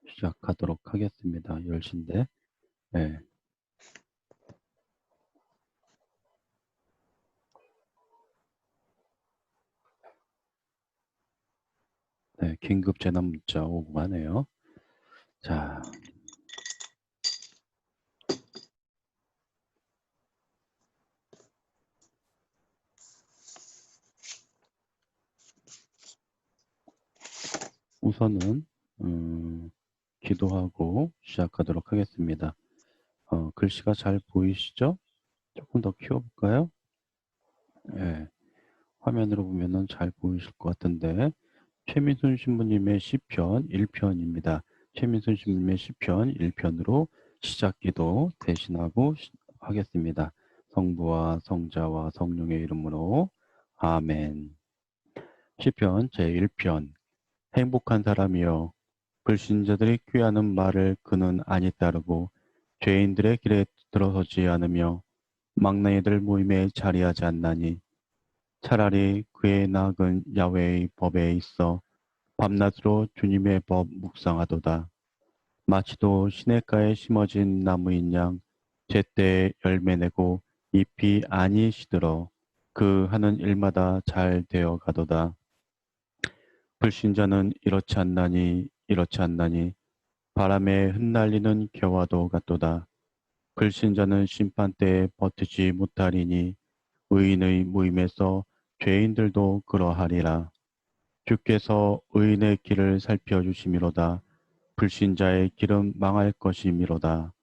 시작하도록 하겠습니다. 10시인데. 네. 네, 긴급 재난 문자 오고 가네요. 자. 우선은 기도하고 시작하도록 하겠습니다. 글씨가 잘 보이시죠? 조금 더 키워볼까요? 네, 화면으로 보면은 잘 보이실 것 같은데 최민순 신부님의 시편 1편입니다. 최민순 신부님의 시편 1편으로 시작기도 대신하고 하겠습니다. 성부와 성자와 성령의 이름으로 아멘. 시편 제1편. 행복한 사람이여, 불신자들이 꾀하는 말을 그는 아니 따르고 죄인들의 길에 들어서지 않으며 망나니들 모임에 자리하지 않나니, 차라리 그의 낙은 야훼의 법에 있어 밤낮으로 주님의 법 묵상하도다. 마치도 시냇가에 심어진 나무인 양 제때에 열매 내고 잎이 아니 시들어 그 하는 일마다 잘 되어 가도다. 불신자는 이렇지 않나니 바람에 흩날리는 겨와도 같도다. 불신자는 심판 때에 버티지 못하리니 의인의 모임에서 죄인들도 그러하리라. 주께서 의인의 길을 살펴주심이로다. 불신자의 길은 망할 것이미로다.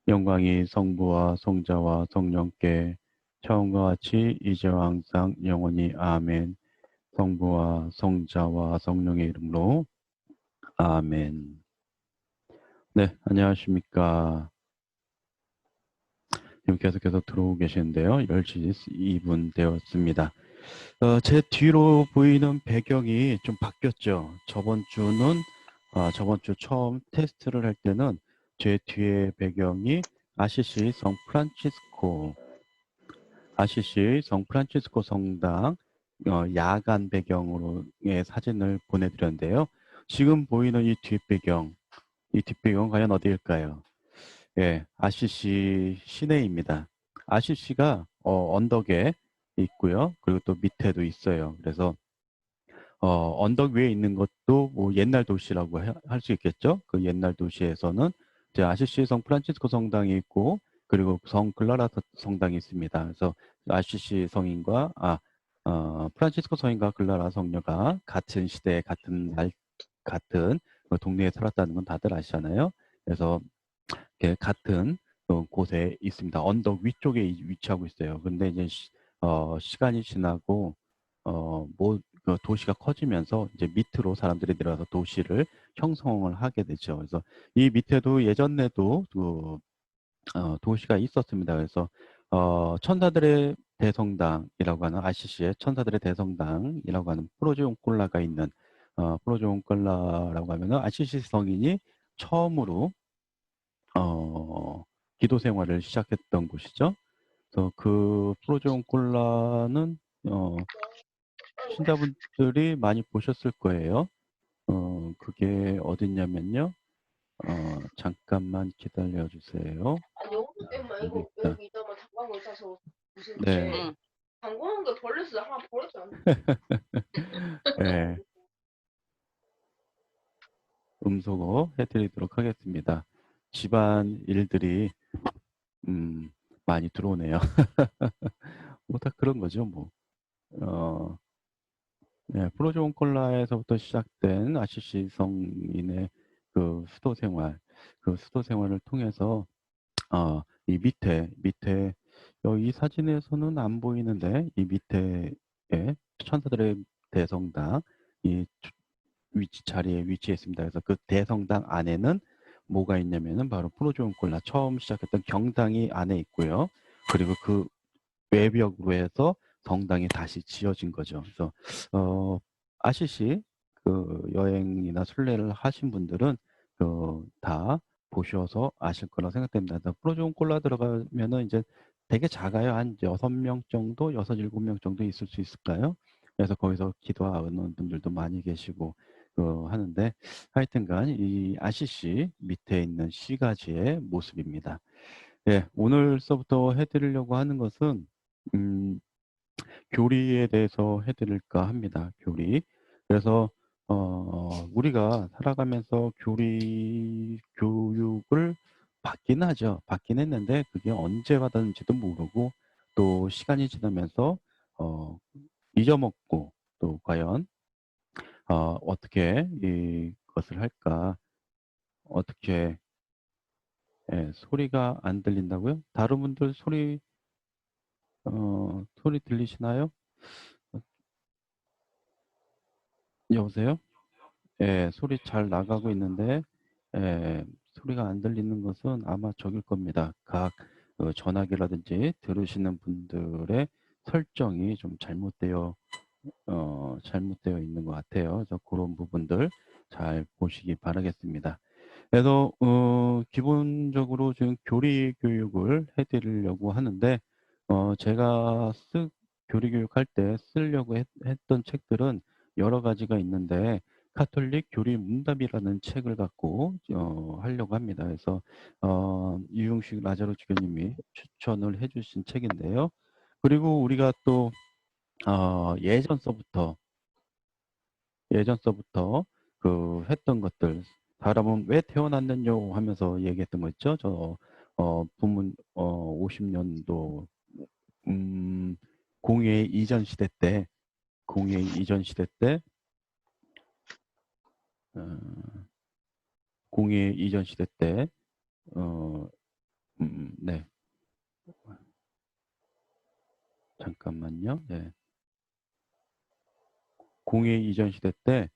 영광이 성부와 성자와 성령께 처음과 같이 이제와 항상 영원히 아멘. 성부와 성자와 성령의 이름으로 아멘. 네, 안녕하십니까. 지금 계속해서 들어오고 계시는데요. 10시 2분 되었습니다. 제 뒤로 보이는 배경이 좀 바뀌었죠. 저번 주 처음 테스트를 할 때는 제 뒤에 배경이 아시시 성 프란치스코 성당 야간 배경으로의 사진을 보내드렸는데요. 지금 보이는 이 뒷배경 과연 어디일까요? 예, 아시시 시내입니다. 아시시가 언덕에 있고요. 그리고 또 밑에도 있어요. 그래서 언덕 위에 있는 것도 뭐 옛날 도시라고 할 수 있겠죠. 그 옛날 도시에서는 이제 아시시 성 프란치스코 성당이 있고 그리고 성 클라라 성당이 있습니다. 그래서 아시시 성인과 프란치스코 성인과 클라라 성녀가 같은 시대에 같은 그 동네에 살았다는 건 다들 아시잖아요. 그래서 이렇게 같은 곳에 있습니다. 언덕 위쪽에 위치하고 있어요. 근데 이제 시간이 지나고 그 도시가 커지면서 이제 밑으로 사람들이 내려와서 도시를 형성을 하게 되죠. 그래서 이 밑에도 예전에도 도시가 있었습니다. 그래서 천사들의 대성당이라고 하는 아시시의 천사들의 대성당이라고 하는 프로지온콜라가 있는 프로지온콜라라고 하면은 아시시 성인이 처음으로 기도 생활을 시작했던 곳이죠. 그래서 그 프로지온콜라는 신자분들이 많이 보셨을 거예요. 그게 어딨냐면요. 잠깐만 기다려 주세요. 아니 영수 때문에 여기 이거 있다. 여기 있다가 담가고 있어서 무슨 네. 응. 담궈놓은 게 벌레스 하나 버렸잖아. 네. 음소거 해드리도록 하겠습니다. 집안 일들이 많이 들어오네요. 뭐 다 그런 거죠, 뭐. 네, 프로존 콜라에서부터 시작된 아시시 성인의 그 수도 생활을 통해서 이 밑에 이 사진에서는 안 보이는데 이 밑에 천사들의 대성당 이 자리에 위치해 있습니다. 그래서 그 대성당 안에는 뭐가 있냐면은 바로 프로존 콜라 처음 시작했던 경당이 안에 있고요. 그리고 그 외벽으로 해서 성당이 다시 지어진 거죠. 그래서 아시시 그 여행이나 순례를 하신 분들은 다 보셔서 아실 거라고 생각됩니다. 프로존 콜라 들어가면은 이제 되게 작아요. 한 6명 정도, 6, 7명 정도 있을 수 있을까요? 그래서 거기서 기도하는 분들도 많이 계시고 하는데 하여튼간 이 아시시 밑에 있는 시가지의 모습입니다. 예, 오늘서부터 해드리려고 하는 것은 음, 교리에 대해서 해드릴까 합니다. 교리. 그래서 우리가 살아가면서 교육을 받긴 하죠. 받긴 했는데 그게 언제 받았는지도 모르고 또 시간이 지나면서 어, 잊어먹고 또 과연 어떻게 이것을 할까? 어떻게 예, 소리가 안 들린다고요? 다른 분들 소리 들리시나요? 어, 여보세요? 예, 소리 잘 나가고 있는데 예, 소리가 안 들리는 것은 아마 저길 겁니다. 각 전화기라든지 들으시는 분들의 설정이 좀 잘못되어 있는 것 같아요. 그래서 그런 부분들 잘 보시기 바라겠습니다. 그래서 기본적으로 지금 교리 교육을 해드리려고 하는데 제가 교리 교육할 때 쓰려고 했던 책들은 여러 가지가 있는데 카톨릭 교리 문답이라는 책을 갖고 하려고 합니다. 그래서 유용식 라자로 주교님이 추천을 해주신 책인데요. 그리고 우리가 또 예전서부터 했던 것들, 사람은 왜 태어났느냐 하면서 얘기했던 거 있죠. 부문 50년도 음, 공예 이전 시대 때 공예 이전 시대 때 어, 공예 이전 시대 때 어, 네, 잠깐만요. 네. 공예 이전 시대 때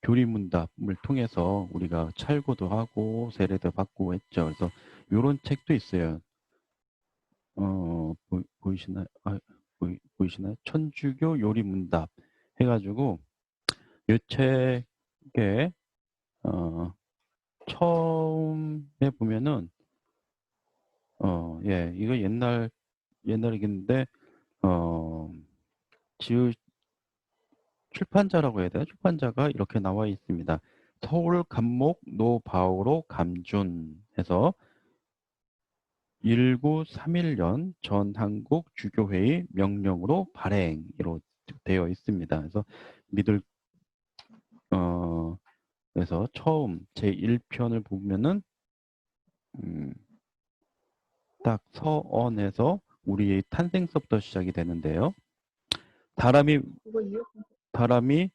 교리문답을 통해서 우리가 찰고도 하고 세례도 받고 했죠. 그래서 이런 책도 있어요. 보이시나요? 보이시나요? 천주교 요리문답 해가지고 이 책에 어, 처음에 보면은 예, 이거 옛날이긴데 어, 지으 출판자라고 해야 되나? 출판자가 이렇게 나와 있습니다. 서울 감목 노바오로 감준 해서 1931년 전 한국 주교회의 명령으로 발행으로 되어 있습니다. 그래서 믿을 어 그래서 처음 제1편을 보면은 음, 딱 서언에서 우리의 탄생서부터 시작이 되는데요. 사람이 그거 이유? 사람이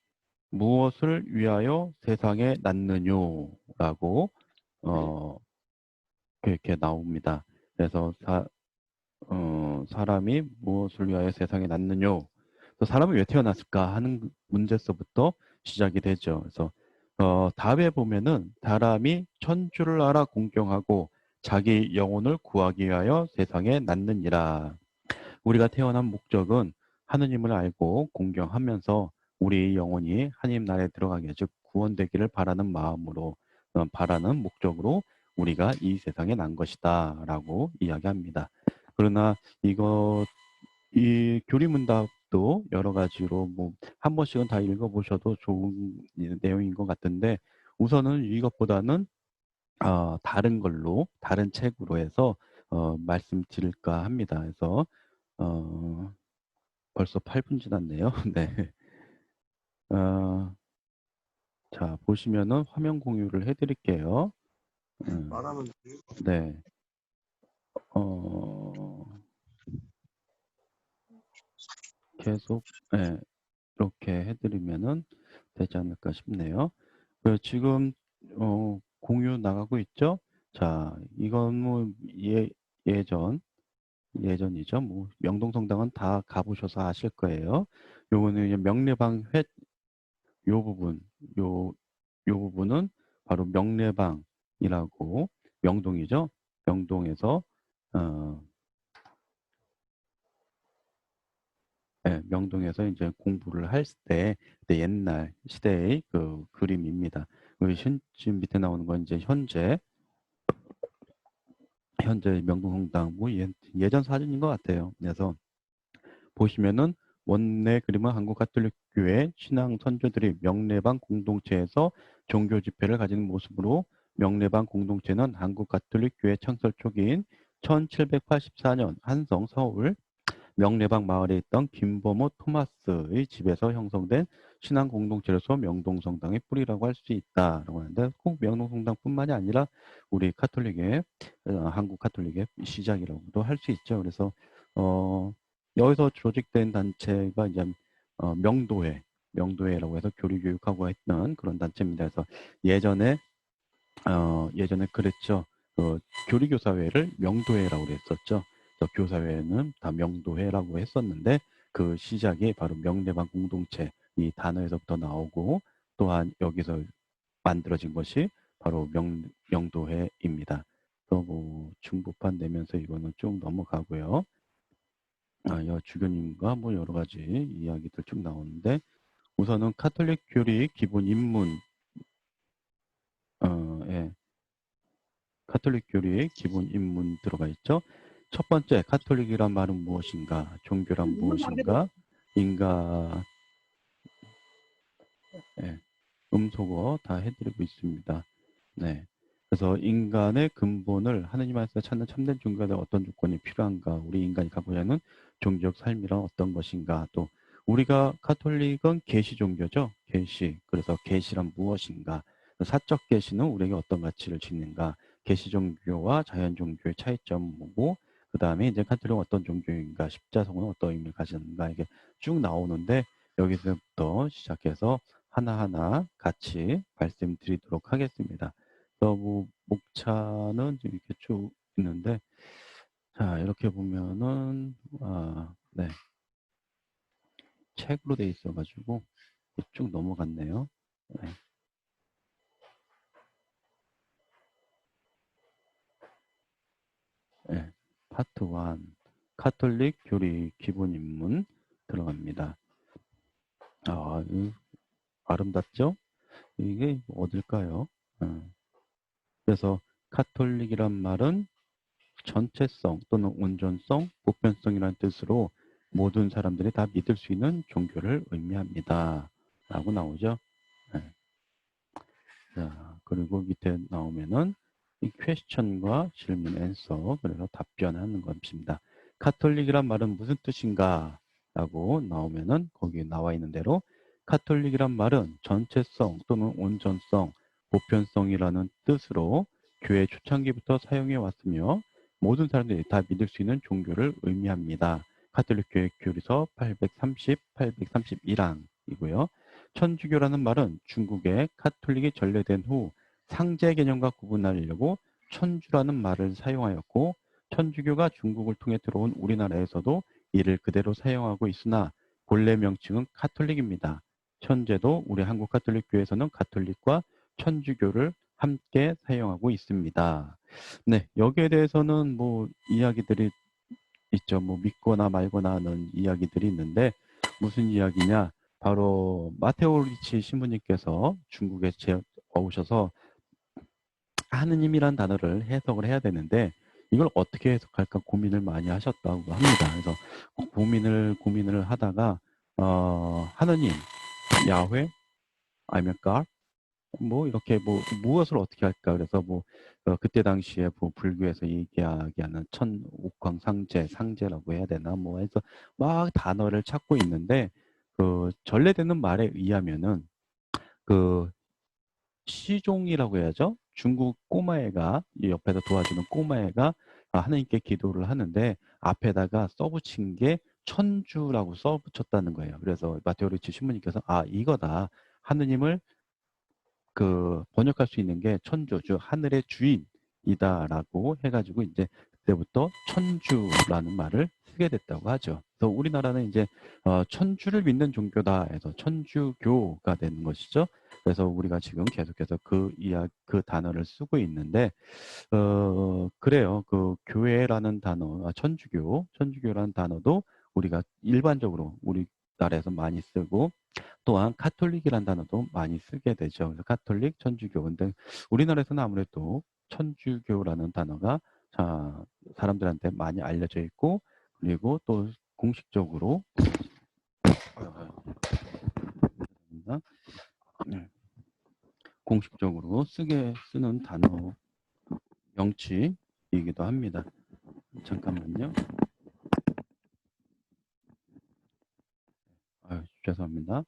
무엇을 위하여 세상에 났느냐라고 어 그렇게 나옵니다. 그래서 사람이 무엇을 위하여 세상에 났느냐 또 사람이 왜 태어났을까 하는 문제서부터 시작이 되죠. 그래서 답에 보면은 사람이 천주를 알아 공경하고 자기 영혼을 구하기 위하여 세상에 났느니라. 우리가 태어난 목적은 하느님을 알고 공경하면서 우리 영혼이 하나님 나라에 들어가게 즉 구원되기를 바라는 마음으로 바라는 목적으로 우리가 이 세상에 난 것이다라고 이야기합니다. 그러나 이 교리문답도 여러 가지로 뭐 한 번씩은 다 읽어보셔도 좋은 내용인 것 같은데 우선은 이것보다는 다른 책으로 해서 말씀드릴까 합니다. 그래서 어, 벌써 8분 지났네요. 네. 어, 자, 보시면은 화면 공유를 해드릴게요. 말하면 네. 어, 계속, 네, 이렇게 해드리면은 되지 않을까 싶네요. 지금, 공유 나가고 있죠? 자, 이건 뭐, 예전이죠. 뭐, 명동성당은 다 가보셔서 아실 거예요. 요거는 이제 요 부분, 요, 요 부분은 바로 명례방이라고 명동이죠. 명동에서 어, 명동에서 이제 공부를 할 때 그때 옛날 시대의 그 그림입니다. 지금 밑에 나오는 건 이제 현재 명동성당 뭐 예전 사진인 것 같아요. 그래서 보시면은 원내 그림은 한국 가톨릭 교회 신앙 선조들이 명례방 공동체에서 종교 집회를 가지는 모습으로 명례방 공동체는 한국 가톨릭 교회 창설 초기인 1784년 한성 서울 명례방 마을에 있던 김보모 토마스의 집에서 형성된 신앙 공동체로서 명동성당의 뿌리라고 할 수 있다라고 하는데 꼭 명동성당뿐만이 아니라 우리 카톨릭의 한국 카톨릭의 시작이라고도 할 수 있죠. 그래서 여기서 조직된 단체가 이제 명도회라고 해서 교리 교육하고 했던 그런 단체입니다. 그래서 예전에 그랬죠. 교리교사회를 명도회라고 그랬었죠. 교사회는 다 명도회라고 했었는데 그 시작이 바로 명례방 공동체 이 단어에서부터 나오고 또한 여기서 만들어진 것이 바로 명도회입니다. 또 뭐 중보판 내면서 이거는 쭉 넘어가고요. 주교님과 뭐 여러 가지 이야기들 쭉 나오는데 우선은 카톨릭 교리 기본 입문 예, 카톨릭 교리의 기본 입문 들어가 있죠. 첫 번째, 카톨릭이란 말은 무엇인가? 종교란 무엇인가? 인가, 예, 음소거 다 해드리고 있습니다. 네. 그래서 인간의 근본을 하느님 안에서 찾는 참된 종교에 어떤 조건이 필요한가? 우리 인간이 갖고자 하는 종교적 삶이란 어떤 것인가? 또 우리가 카톨릭은 계시 종교죠. 계시. 그래서 계시란 무엇인가? 사적 계시는 우리에게 어떤 가치를 지닌가? 계시 종교와 자연 종교의 차이점은 뭐고? 그 다음에 이제 카톨릭은 어떤 종교인가? 십자성은 어떤 의미를 가지는가? 이게 쭉 나오는데 여기서부터 시작해서 하나하나 같이 말씀드리도록 하겠습니다. 뭐 목차는 이렇게 쭉 있는데 자 이렇게 보면은 네 책으로 돼 있어가지고 쭉 넘어갔네요. 네. 네. 파트 1 카톨릭 교리 기본 입문 들어갑니다. 아름답죠? 이게 어딜까요? 그래서 카톨릭이란 말은 전체성 또는 온전성, 보편성이라는 뜻으로 모든 사람들이 다 믿을 수 있는 종교를 의미합니다. 라고 나오죠. 네. 자, 그리고 밑에 나오면은 이 퀘스천과 질문 앤서 그래서 답변하는 것입니다. 카톨릭이란 말은 무슨 뜻인가? 라고 나오면은 거기에 나와 있는 대로 카톨릭이란 말은 전체성 또는 온전성, 보편성이라는 뜻으로 교회 초창기부터 사용해 왔으며 모든 사람들이 다 믿을 수 있는 종교를 의미합니다. 카톨릭 교회 교리서 830, 831항이고요. 천주교라는 말은 중국의 카톨릭이 전래된 후 상제 개념과 구분하려고 천주라는 말을 사용하였고 천주교가 중국을 통해 들어온 우리나라에서도 이를 그대로 사용하고 있으나 본래 명칭은 카톨릭입니다. 현재도 우리 한국 카톨릭 교회에서는 카톨릭과 천주교를 함께 사용하고 있습니다. 네, 여기에 대해서는 뭐 이야기들이 있죠. 뭐 믿거나 말거나 하는 이야기들이 있는데 무슨 이야기냐? 바로 마테오 리치 신부님께서 중국에 오셔서 하느님이란 단어를 해석을 해야 되는데 이걸 어떻게 해석할까 고민을 많이 하셨다고 합니다. 그래서 고민을 하다가 하느님, 야훼, 아니면 God 뭐 이렇게 뭐 무엇을 어떻게 할까 그래서 뭐 그때 당시에 뭐 불교에서 얘기하는 상제라고 해야 되나 뭐 해서 막 단어를 찾고 있는데 그 전래되는 말에 의하면은 그 시종이라고 해야죠. 중국 꼬마애가 이 옆에서 도와주는 꼬마애가 하나님께 기도를 하는데 앞에다가 써붙인 게 천주라고 써붙였다는 거예요. 그래서 마테오 리치 신부님께서 이거다. 하느님을 번역할 수 있는 게 천주, 즉 하늘의 주인이다라고 해가지고 이제 그때부터 천주라는 말을 쓰게 됐다고 하죠. 그래서 우리나라는 이제 천주를 믿는 종교다 해서 천주교가 되는 것이죠. 그래서 우리가 지금 계속해서 그 단어를 쓰고 있는데 그래요. 그 교회라는 단어, 천주교라는 단어도 우리가 일반적으로 우리나라에서 많이 쓰고 또한 카톨릭이라는 단어도 많이 쓰게 되죠. 그래서 카톨릭, 천주교. 근데 우리나라에서는 아무래도 천주교라는 단어가 사람들한테 많이 알려져 있고 그리고 또 공식적으로 네, 공식적으로 쓰는 단어 명칭이기도 합니다. 잠깐만요. 죄송합니다.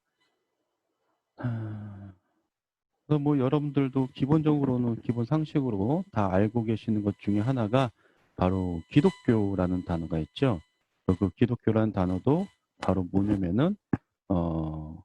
그래서 뭐 여러분들도 기본적으로는 기본 상식으로 다 알고 계시는 것 중에 하나가 바로 기독교라는 단어가 있죠. 그 기독교라는 단어도 바로 뭐냐면은 어,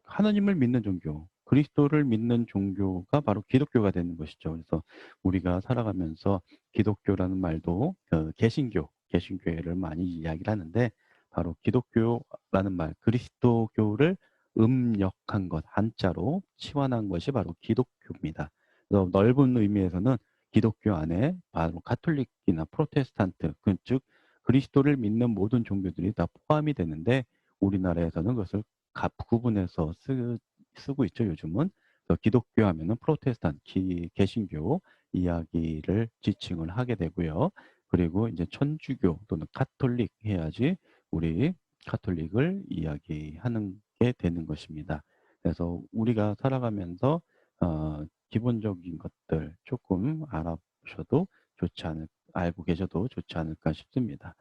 하나님을 믿는 종교, 그리스도를 믿는 종교가 바로 기독교가 되는 것이죠. 그래서 우리가 살아가면서 기독교라는 말도 개신교를 많이 이야기를 하는데 바로 기독교라는 말, 그리스도교를 음역한 것, 한자로 치환한 것이 바로 기독교입니다. 그래서 넓은 의미에서는 기독교 안에 바로 가톨릭이나 프로테스탄트, 즉 그리스도를 믿는 모든 종교들이 다 포함이 되는데 우리나라에서는 그것을 구분해서 쓰고 있죠, 요즘은. 그래서 기독교 하면은 프로테스탄트, 개신교 이야기를 지칭을 하게 되고요. 그리고 이제 천주교 또는 카톨릭 해야지 우리 카톨릭을 이야기하는 게 되는 것입니다. 그래서 우리가 살아가면서 기본적인 것들 조금 알아보셔도 알고 계셔도 좋지 않을까 싶습니다.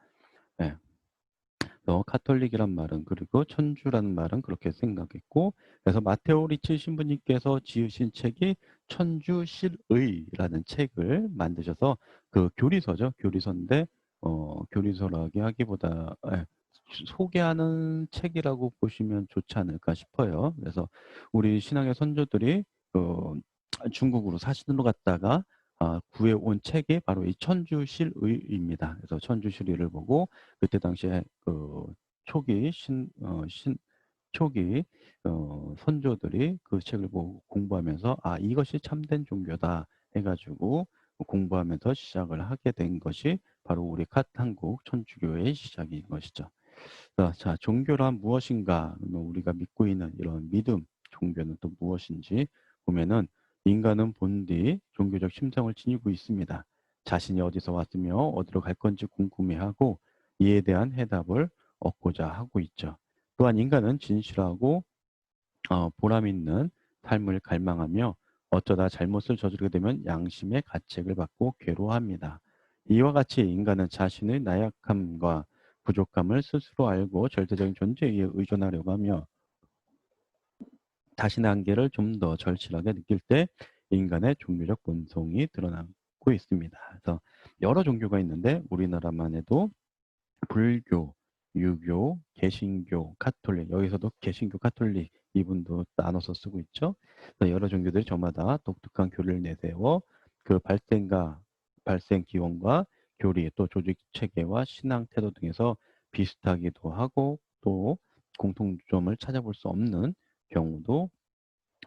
네. 카톨릭이란 말은 그리고 천주라는 말은 그렇게 생각했고 그래서 마테오 리치 신부님께서 지으신 책이 천주실의라는 책을 만드셔서 그 교리서죠. 교리서인데 교리서라고 하기보다 소개하는 책이라고 보시면 좋지 않을까 싶어요. 그래서 우리 신앙의 선조들이 중국으로 사신으로 갔다가 구해온 책이 바로 이 천주실의입니다. 그래서 천주실의를 보고 그때 당시에 그 초기 초기 선조들이 그 책을 보고 공부하면서 이것이 참된 종교다 해가지고 공부하면서 시작을 하게 된 것이 바로 우리 한국 천주교의 시작인 것이죠. 자, 종교란 무엇인가? 우리가 믿고 있는 이런 믿음, 종교는 또 무엇인지 보면은 인간은 본디 종교적 심성을 지니고 있습니다. 자신이 어디서 왔으며 어디로 갈 건지 궁금해하고 이에 대한 해답을 얻고자 하고 있죠. 또한 인간은 진실하고 보람 있는 삶을 갈망하며 어쩌다 잘못을 저지르게 되면 양심의 가책을 받고 괴로워합니다. 이와 같이 인간은 자신의 나약함과 부족함을 스스로 알고 절대적인 존재에 의존하려고 하며 자신의 한계를 좀 더 절실하게 느낄 때 인간의 종교적 본성이 드러나고 있습니다. 그래서 여러 종교가 있는데 우리나라만 해도 불교, 유교, 개신교, 카톨릭 여기서도 개신교, 카톨릭 이분도 나눠서 쓰고 있죠. 그래서 여러 종교들이 저마다 독특한 교리를 내세워 그 발생 기원과 교리 또 조직 체계와 신앙 태도 등에서 비슷하기도 하고 또 공통점을 찾아볼 수 없는 경우도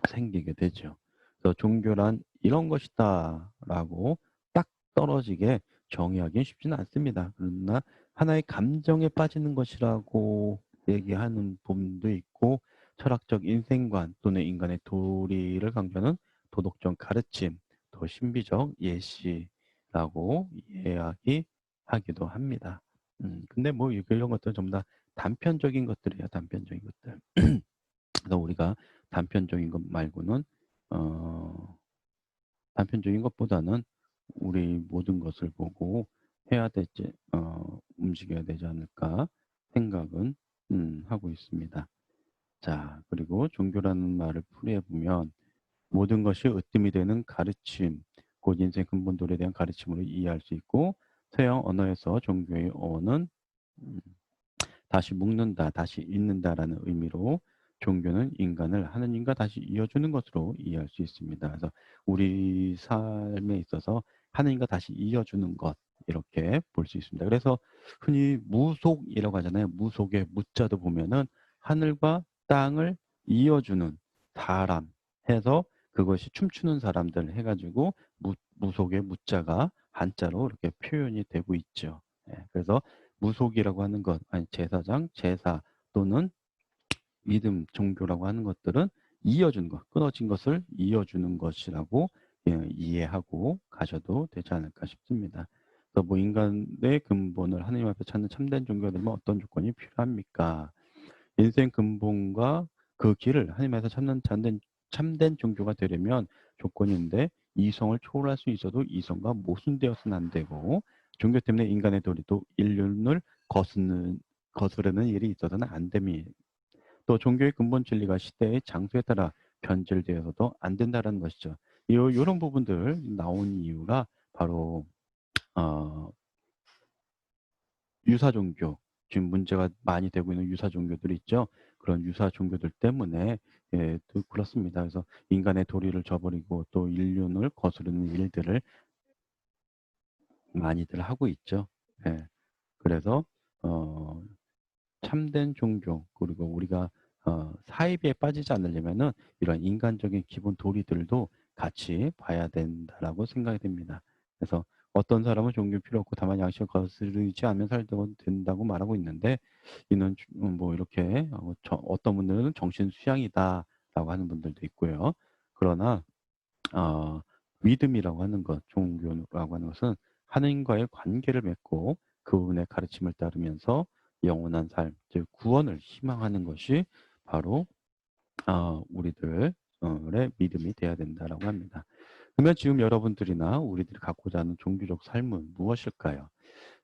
생기게 되죠. 그래서 종교란 이런 것이다라고 딱 떨어지게 정의하기는 쉽지는 않습니다. 그러나 하나의 감정에 빠지는 것이라고 얘기하는 부분도 있고 철학적 인생관 또는 인간의 도리를 강조하는 도덕적 가르침, 또 신비적 예시라고 이야기하기도 합니다. 근데 뭐 이런 것들은 전부 다 단편적인 것들이에요. 단편적인 것들. 그래서 우리가 단편적인 것 말고는 어, 단편적인 것보다는 우리 모든 것을 보고 해야 되지 움직여야 되지 않을까 생각은 하고 있습니다. 자, 그리고 종교라는 말을 풀이해 보면 모든 것이 으뜸이 되는 가르침, 곧 인생 근본도리에 대한 가르침으로 이해할 수 있고 서양 언어에서 종교의 어는 음, 다시 묶는다, 다시 잇는다라는 의미로 종교는 인간을 하느님과 다시 이어주는 것으로 이해할 수 있습니다. 그래서 우리 삶에 있어서 하느님과 다시 이어주는 것 이렇게 볼 수 있습니다. 그래서 흔히 무속이라고 하잖아요. 무속의 무자도 보면은 하늘과 땅을 이어주는 사람 해서 그것이 춤추는 사람들 해가지고 무속의 무자가 한자로 이렇게 표현이 되고 있죠. 그래서 무속이라고 하는 것, 아니 제사장, 제사 또는 믿음, 종교라고 하는 것들은 이어주는 것, 끊어진 것을 이어주는 것이라고 이해하고 가셔도 되지 않을까 싶습니다. 그래서 뭐 인간의 근본을 하나님 앞에 찾는 참된 종교가 되면 어떤 조건이 필요합니까? 인생 근본과 그 길을 하나님 앞에서 찾는 참된 참된 종교가 되려면 조건인데 이성을 초월할 수 있어도 이성과 모순되어서는 안 되고 종교 때문에 인간의 도리도 인륜을 거스르는 일이 있어서는 안 됩니다. 또 종교의 근본 진리가 시대의 장소에 따라 변질되어서도 안 된다는 것이죠. 이런 부분들 나온 이유가 바로 어, 유사 종교, 지금 문제가 많이 되고 있는 유사 종교들 있죠. 그런 유사 종교들 때문에 또 그렇습니다. 그래서 인간의 도리를 저버리고 또 인륜을 거스르는 일들을 많이들 하고 있죠. 예. 그래서 어, 참된 종교 그리고 우리가 사이비에 빠지지 않으려면은 이런 인간적인 기본 도리들도 같이 봐야 된다라고 생각이 됩니다. 그래서 어떤 사람은 종교 필요 없고 다만 양심을 거스르지 않으면 살도 된다고 말하고 있는데 이는 뭐 이렇게 어떤 분들은 정신 수양이다라고 하는 분들도 있고요. 그러나 어, 믿음이라고 하는 것, 종교라고 하는 것은 하느님과의 관계를 맺고 그분의 가르침을 따르면서 영원한 삶, 즉 구원을 희망하는 것이 바로 우리들의 믿음이 돼야 된다라고 합니다. 그러면 지금 여러분들이나 우리들이 갖고자 하는 종교적 삶은 무엇일까요?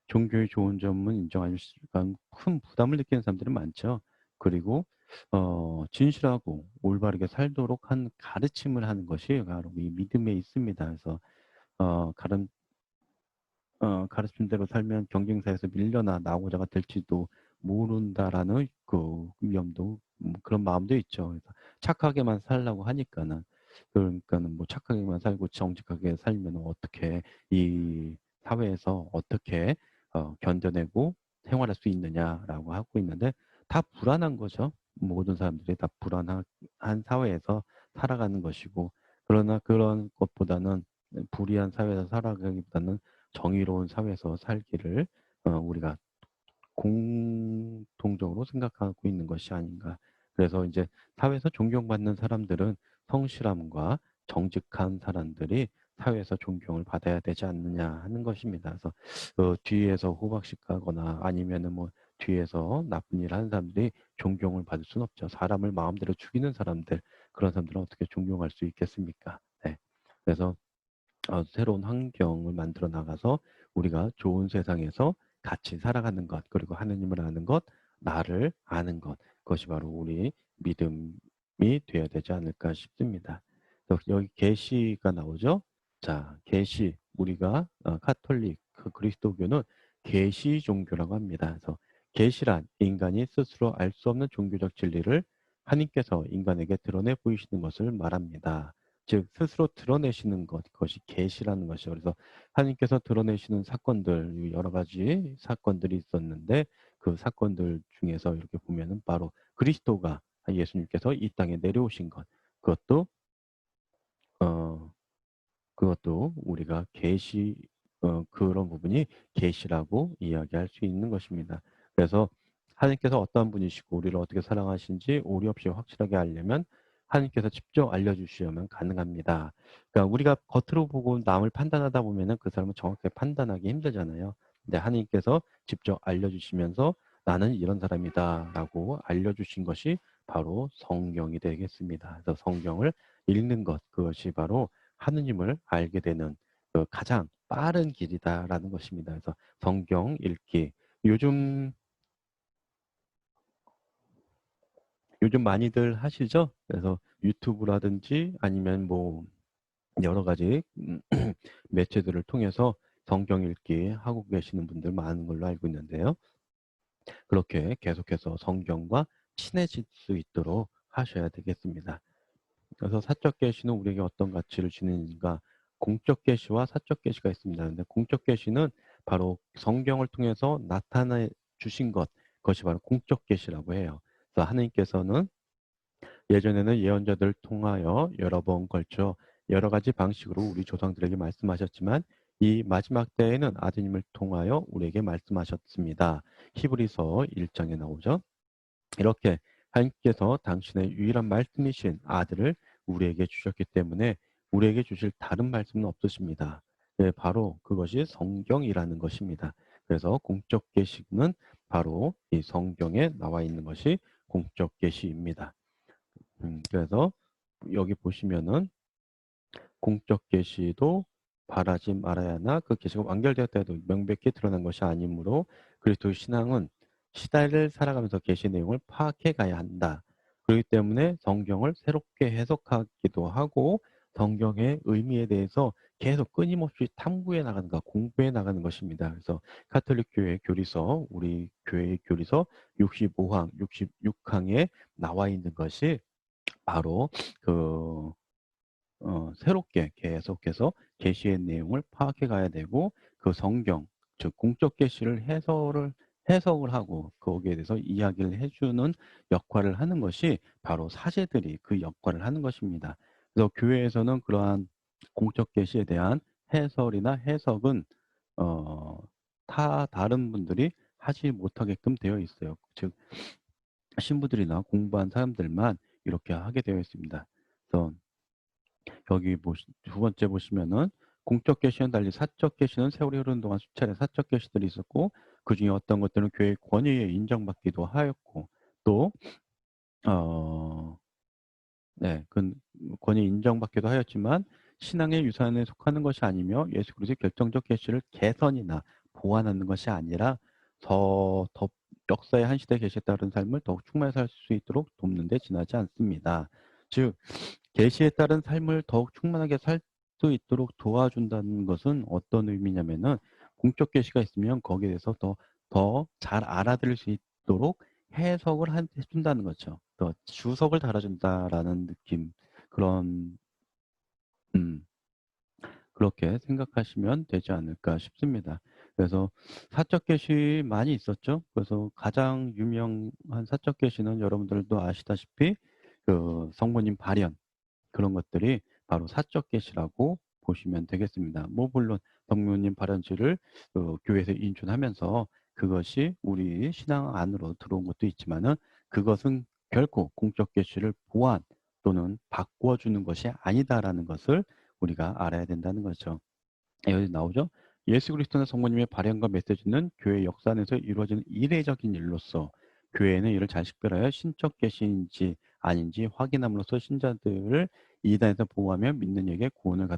종교의 좋은 점은 인정할 수 있지만 큰 부담을 느끼는 사람들이 많죠. 그리고 진실하고 올바르게 살도록 한 가르침을 하는 것이 바로 이 믿음에 있습니다. 그래서 어, 가른, 가르침대로 살면 경쟁사에서 밀려나 나오자가 될지도 모른다라는 그 위험도 그런 마음도 있죠. 그래서 착하게만 살라고 하니까는 그러니까는 뭐 착하게만 살고 정직하게 살면 어떻게 이 사회에서 어떻게 견뎌내고 생활할 수 있느냐라고 하고 있는데 다 불안한 거죠. 모든 사람들이 다 불안한 사회에서 살아가는 것이고 그러나 그런 것보다는 불의한 사회에서 살아가기보다는 정의로운 사회에서 살기를 우리가 공통적으로 생각하고 있는 것이 아닌가. 그래서 이제 사회에서 존경받는 사람들은 성실함과 정직한 사람들이 사회에서 존경을 받아야 되지 않느냐 하는 것입니다. 그래서 뒤에서 호박씨 까거나 아니면은 뭐 뒤에서 나쁜 일 하는 사람들이 존경을 받을 수는 없죠. 사람을 마음대로 죽이는 사람들, 그런 사람들은 어떻게 존경할 수 있겠습니까? 네. 그래서 새로운 환경을 만들어 나가서 우리가 좋은 세상에서 같이 살아가는 것, 그리고 하느님을 아는 것, 나를 아는 것, 그것이 바로 우리 믿음이 되어야 되지 않을까 싶습니다. 그래서 여기 계시가 나오죠. 자, 계시 우리가 카톨릭 그리스도교는 계시 종교라고 합니다. 그래서 계시란 인간이 스스로 알 수 없는 종교적 진리를 하나님께서 인간에게 드러내 보이시는 것을 말합니다. 즉 스스로 드러내시는 것, 그것이 계시라는 것이죠. 그래서 하나님께서 드러내시는 사건들, 여러 가지 사건들이 있었는데 그 사건들 중에서 이렇게 보면은 바로 그리스도가 예수님께서 이 땅에 내려오신 것, 그것도 어, 그것도 우리가 계시 그런 부분이 계시라고 이야기할 수 있는 것입니다. 그래서 하나님께서 어떠한 분이시고 우리를 어떻게 사랑하신지 오리 없이 확실하게 알려면 하나님께서 직접 알려주시면 가능합니다. 그러니까 우리가 겉으로 보고 남을 판단하다 보면은 그 사람을 정확하게 판단하기 힘들잖아요. 근데 하나님께서 직접 알려주시면서 나는 이런 사람이다라고 알려주신 것이 바로 성경이 되겠습니다. 그래서 성경을 읽는 것, 그것이 바로 하느님을 알게 되는 그 가장 빠른 길이다라는 것입니다. 그래서 성경 읽기. 요즘 많이들 하시죠? 그래서 유튜브라든지 아니면 뭐 여러 가지 매체들을 통해서 성경 읽기 하고 계시는 분들 많은 걸로 알고 있는데요. 그렇게 계속해서 성경과 친해질 수 있도록 하셔야 되겠습니다. 그래서 사적 계시는 우리에게 어떤 가치를 주는가? 공적 계시와 사적 계시가 있습니다. 근데 공적 계시는 바로 성경을 통해서 나타내 주신 것, 그것이 바로 공적 계시라고 해요. 그래서 하나님께서는 예전에는 예언자들을 통하여 여러 번 걸쳐 여러 가지 방식으로 우리 조상들에게 말씀하셨지만 이 마지막 때에는 아드님을 통하여 우리에게 말씀하셨습니다. 히브리서 1장에 나오죠. 이렇게 하나님께서 당신의 유일한 말씀이신 아들을 우리에게 주셨기 때문에 우리에게 주실 다른 말씀은 없으십니다. 네, 바로 그것이 성경이라는 것입니다. 그래서 공적 계시는 바로 이 성경에 나와 있는 것이 공적 계시입니다. 그래서 여기 보시면은 공적 계시도 바라지 말아야 하나 그 계시가 완결되었다 해도 명백히 드러난 것이 아니므로 그리스도 신앙은 시대를 살아가면서 계시 내용을 파악해 가야 한다. 그렇기 때문에 성경을 새롭게 해석하기도 하고 성경의 의미에 대해서 계속 끊임없이 탐구해 나가는 것, 공부해 나가는 것입니다. 그래서 카톨릭 교회 교리서, 우리 교회의 교리서 65항, 66항에 나와 있는 것이 바로 그 새롭게 계속해서 계시의 내용을 파악해 가야 되고 그 성경, 즉 공적 계시를 해석을 하고 거기에 대해서 이야기를 해주는 역할을 하는 것이 바로 사제들이 그 역할을 하는 것입니다. 그래서 교회에서는 그러한 공적 계시에 대한 해설이나 해석은 어, 다른 분들이 하지 못하게끔 되어 있어요. 즉 신부들이나 공부한 사람들만 이렇게 하게 되어 있습니다. 그래서 여기 두 번째 보시면은 공적 계시는 달리 사적 계시는 세월이 흐르는 동안 수차례 사적 계시들이 있었고 그중에 어떤 것들은 교회 권위에 인정받기도 하였고 또 네, 그 권위 인정받기도 하였지만 신앙의 유산에 속하는 것이 아니며 예수 그리스도의 결정적 계시를 개선이나 보완하는 것이 아니라 더 역사의 한 시대에 계시에 따른 삶을 더욱 충만히 살 수 있도록 돕는 데 지나지 않습니다. 즉 계시에 따른 삶을 더욱 충만하게 살 수 있도록 도와준다는 것은 어떤 의미냐면은 공적 계시가 있으면 거기에 대해서 더 잘 알아들을 수 있도록 해석을 해준다는 거죠. 더 주석을 달아준다라는 느낌 그런 음, 그렇게 생각하시면 되지 않을까 싶습니다. 그래서 사적 계시 많이 있었죠. 그래서 가장 유명한 사적 계시는 여러분들도 아시다시피 그 성모님 발현 그런 것들이 바로 사적 계시라고 보시면 되겠습니다. 뭐 물론 성모님 발현지를 교회에서 인준하면서 그것이 우리 신앙 안으로 들어온 것도 있지만은 그것은 결코 공적 계시를 보완 또는 바꿔주는 것이 아니다라는 것을 우리가 알아야 된다는 거죠. 여기 나오죠. 예수 그리스도나 성모님의 발현과 메시지는 교회 역사 안에서 이루어지는 이례적인 일로서 교회는 이를 잘 식별하여 신적 계시인지 아닌지 확인함으로써 신자들을 이단에서 보호하며 믿는 이에게 구원을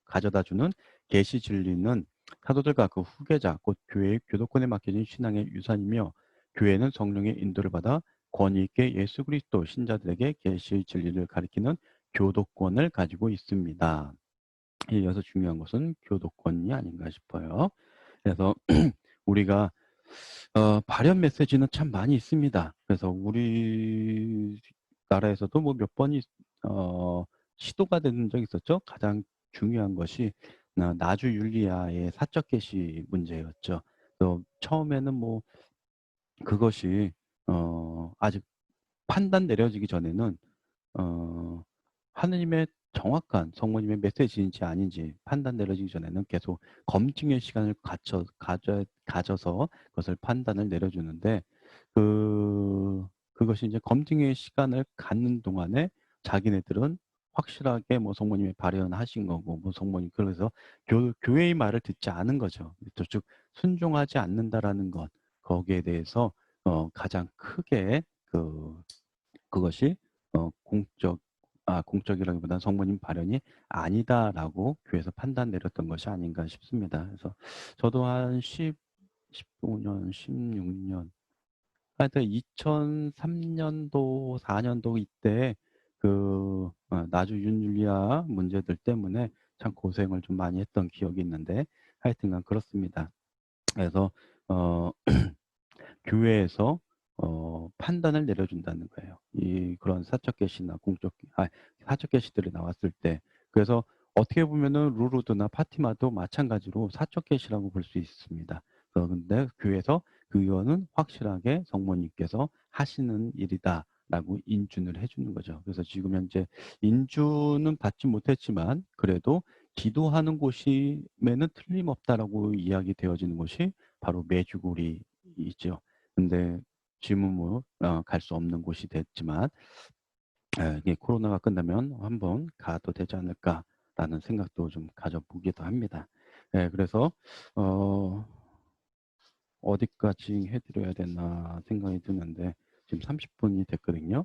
가져다주는 계시 진리는 사도들과 그 후계자 곧 교회의 교도권에 맡겨진 신앙의 유산이며 교회는 성령의 인도를 받아 권위 있게 예수 그리스도 신자들에게 계시 진리를 가리키는 교도권을 가지고 있습니다. 이어서 중요한 것은 교도권이 아닌가 싶어요. 그래서 우리가 발현 메시지는 참 많이 있습니다. 그래서 우리나라에서도 뭐 몇 번이 어, 시도가 된 적이 있었죠. 가장 중요한 것이 나주 율리아의 사적 계시 문제였죠. 또 처음에는 뭐 그것이 아직 판단 내려지기 전에는 어, 하느님의 정확한 성모님의 메시지인지 아닌지 판단 내려지기 전에는 계속 검증의 시간을 가져서 그것을 판단을 내려주는데 그것이 이제 검증의 시간을 갖는 동안에 자기네들은 확실하게 뭐 성모님이 발현하신 거고 뭐 성모님 그래서 교회의 말을 듣지 않은 거죠. 즉 순종하지 않는다라는 것 거기에 대해서 가장 크게 그것이 공적이라기보다는 성모님 발현이 아니다라고 교회에서 판단 내렸던 것이 아닌가 싶습니다. 그래서 저도 한 15년, 16년, 하여튼 2003년도, 4년도 이때 나주 윤율리아 문제들 때문에 참 고생을 좀 많이 했던 기억이 있는데 하여튼간 그렇습니다. 그래서 어, 교회에서 판단을 내려준다는 거예요. 이 그런 사적 계시나 사적 계시들이 나왔을 때 그래서 어떻게 보면은 루르드나 파티마도 마찬가지로 사적 계시라고 볼 수 있습니다. 그런데 교회에서 그거는 확실하게 성모님께서 하시는 일이다라고 인준을 해주는 거죠. 그래서 지금 현재 인준은 받지 못했지만 그래도 기도하는 곳이면은 틀림없다라고 이야기 되어지는 곳이 바로 메주고리이죠. 근데 지금은 뭐 갈 수 없는 곳이 됐지만 이게 코로나가 끝나면 한번 가도 되지 않을까라는 생각도 좀 가져보기도 합니다. 예, 그래서 어, 어디까지 해드려야 되나 생각이 드는데 지금 30분이 됐거든요.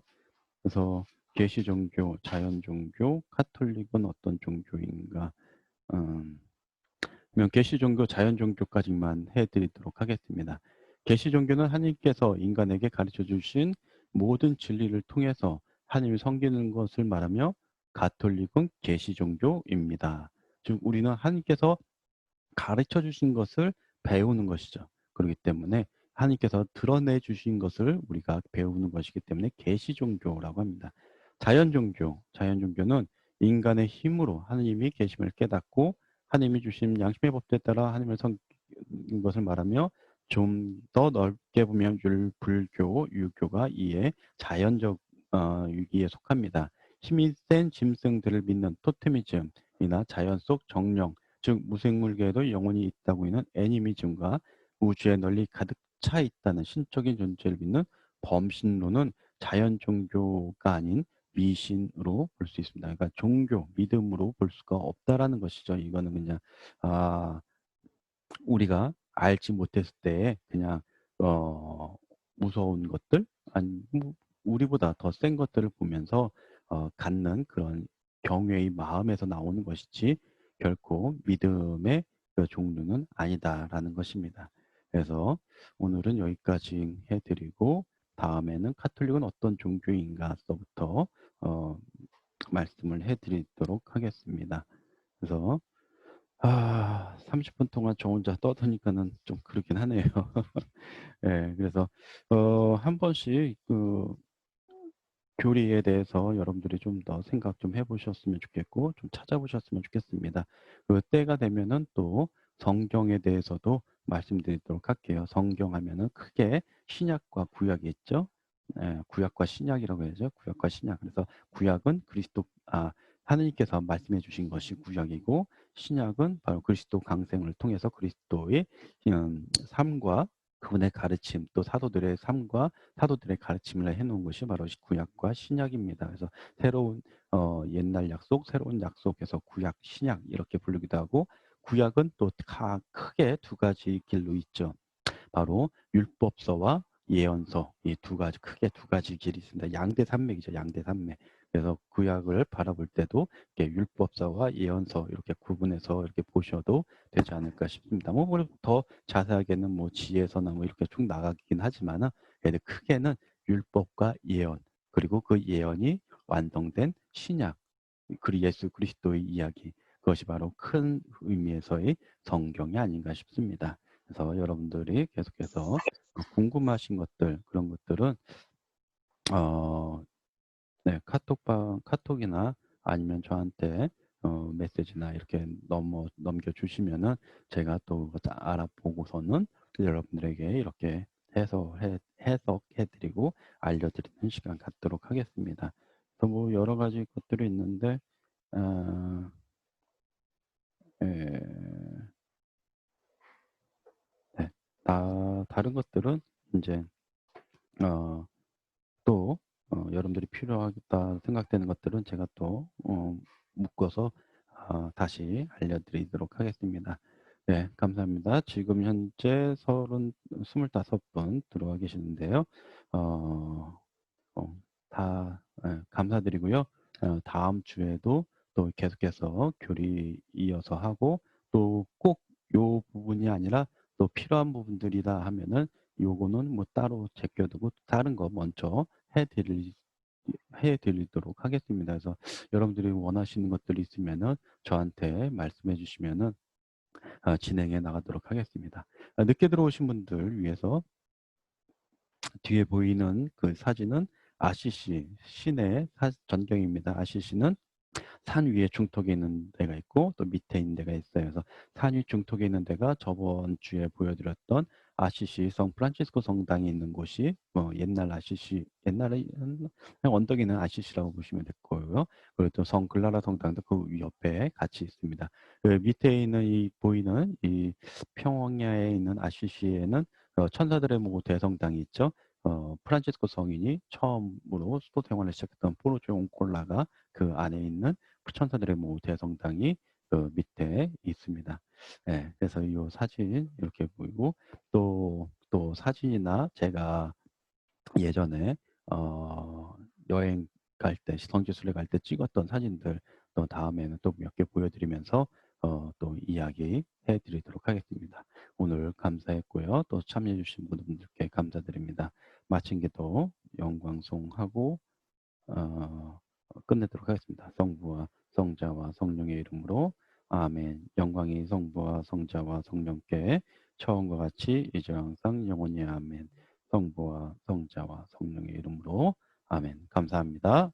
그래서 계시 종교, 자연 종교, 카톨릭은 어떤 종교인가? 음, 그러면 계시 종교, 자연 종교까지만 해드리도록 하겠습니다. 계시 종교는 하나님께서 인간에게 가르쳐 주신 모든 진리를 통해서 하나님을 섬기는 것을 말하며 가톨릭은 계시 종교입니다. 즉 우리는 하나님께서 가르쳐 주신 것을 배우는 것이죠. 그렇기 때문에 하나님께서 드러내 주신 것을 우리가 배우는 것이기 때문에 계시 종교라고 합니다. 자연 종교는 인간의 힘으로 하나님이 계심을 깨닫고 하나님이 주신 양심의 법도에 따라 하나님을 섬기는 것을 말하며 좀 더 넓게 보면 불교, 유교가 이에 자연적 유기에 속합니다. 힘이 센 짐승들을 믿는 토테미즘이나 자연 속 정령, 즉 무생물계에도 영혼이 있다고 하는 애니미즘과 우주에 널리 가득 차 있다는 신적인 존재를 믿는 범신론은 자연 종교가 아닌 미신으로 볼 수 있습니다. 그러니까 종교, 믿음으로 볼 수가 없다라는 것이죠. 이거는 그냥 아, 우리가 알지 못했을 때에 그냥 무서운 것들 아니 뭐 우리보다 더 센 것들을 보면서 갖는 그런 경외의 마음에서 나오는 것이지 결코 믿음의 그 종류는 아니다라는 것입니다. 그래서 오늘은 여기까지 해드리고 다음에는 카톨릭은 어떤 종교인가서부터 어, 말씀을 해드리도록 하겠습니다. 그래서 30분 동안 저 혼자 떠드니까는 좀 그렇긴 하네요. 예, 그래서, 한 번씩 교리에 대해서 여러분들이 좀 더 생각 좀 해보셨으면 좋겠고, 좀 찾아보셨으면 좋겠습니다. 그 때가 되면은 또 성경에 대해서도 말씀드리도록 할게요. 성경 하면은 크게 신약과 구약이 있죠. 예, 구약과 신약이라고 해야죠. 구약과 신약. 그래서 구약은 하느님께서 말씀해 주신 것이 구약이고, 신약은 바로 그리스도 강생을 통해서 그리스도의 삶과 그분의 가르침, 또 사도들의 삶과 사도들의 가르침을 해놓은 것이 바로 구약과 신약입니다. 그래서 새로운 옛날 약속, 새로운 약속에서 구약, 신약 이렇게 부르기도 하고 구약은 또 크게 두 가지 길로 있죠. 바로 율법서와 예언서 이 두 가지 크게 두 가지 길이 있습니다. 양대 산맥이죠. 양대 산맥. 그래서 구약을 바라볼 때도 이렇게 율법서와 예언서 이렇게 구분해서 이렇게 보셔도 되지 않을까 싶습니다. 더 자세하게는 뭐 지혜서나 뭐 이렇게 쭉 나가긴 하지만은 그래도 크게는 율법과 예언 그리고 그 예언이 완성된 신약 예수 그리스도의 이야기 그것이 바로 큰 의미에서의 성경이 아닌가 싶습니다. 그래서 여러분들이 계속해서 궁금하신 것들 그런 것들은 어, 네, 카톡이나 아니면 저한테 메시지나 이렇게 넘겨주시면은 제가 또 알아보고서는 여러분들에게 이렇게 해석해드리고 알려드리는 시간 갖도록 하겠습니다. 또 뭐 여러 가지 것들이 있는데, 어, 예, 네, 다른 것들은 이제 어, 또 여러분들이 필요하겠다 생각되는 것들은 제가 또 묶어서 다시 알려드리도록 하겠습니다. 네, 감사합니다. 지금 현재 25분 들어와 계시는데요. 어, 어, 감사드리고요. 다음 주에도 또 계속해서 교리 이어서 하고 또 꼭 요 부분이 아니라 또 필요한 부분들이다 하면은 요거는 뭐 따로 제껴두고 다른 거 먼저 해드릴 해드리도록 하겠습니다. 그래서 여러분들이 원하시는 것들이 있으면은 저한테 말씀해 주시면은 진행해 나가도록 하겠습니다. 늦게 들어오신 분들 위해서 뒤에 보이는 그 사진은 아시시 시내 전경입니다. 아시시는 산 위에 중턱에 있는 데가 있고 또 밑에 있는 데가 있어요. 그래서 산 위 중턱에 있는 데가 저번 주에 보여드렸던 아시시 성 프란치스코 성당이 있는 곳이 옛날 아시시 옛날에 그냥 언덕에 있는 아시시라고 보시면 될 거고요. 그리고 또 성 글라라 성당도 그 옆에 같이 있습니다. 그 밑에 있는 이 보이는 이 평양에 있는 아시시에는 천사들의 모 대성당이 있죠. 프란치스코 성인이 처음으로 수도 생활을 시작했던 포르조 온콜라가 그 안에 있는 천사들의 모 대성당이 그 밑에 있습니다. 예, 그래서 이 사진 이렇게 보이고 또 사진이나 제가 예전에 어, 여행 갈 때, 시성지순례 갈 때 찍었던 사진들 또 다음에는 또 몇 개 보여드리면서 또 이야기 해드리도록 하겠습니다. 오늘 감사했고요. 또 참여해주신 모든 분들께 감사드립니다. 마친 기도 영광송하고 끝내도록 하겠습니다. 성부와 성자와 성령의 이름으로 아멘. 영광이 성부와 성자와 성령께 처음과 같이 이제 항상 영원히 아멘. 성부와 성자와 성령의 이름으로 아멘. 감사합니다.